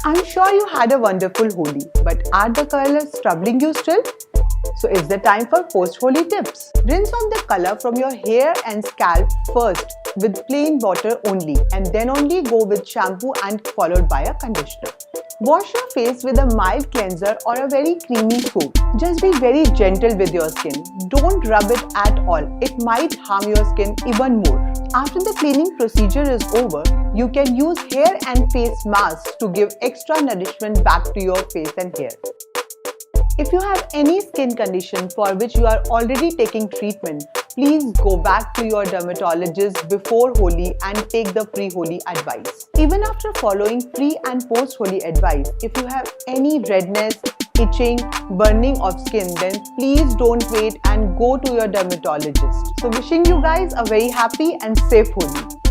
I'm sure you had a wonderful Holi, but are the colors troubling you still? So it's the time for post-Holi tips. Rinse off the color from your hair and scalp first with plain water only, and then only go with shampoo and followed by a conditioner. Wash your face with a mild cleanser or a very creamy soap. Just be very gentle with your skin. Don't rub it at all. It might harm your skin even more. After the cleaning procedure is over, you can use hair and face masks to give extra nourishment back to your face and hair. If you have any skin condition for which you are already taking treatment, please go back to your dermatologist before Holi and take the pre-Holi advice. Even after following pre and post-Holi advice, if you have any redness, itching, burning of skin, then please don't wait and go to your dermatologist. So wishing you guys a very happy and safe Holi.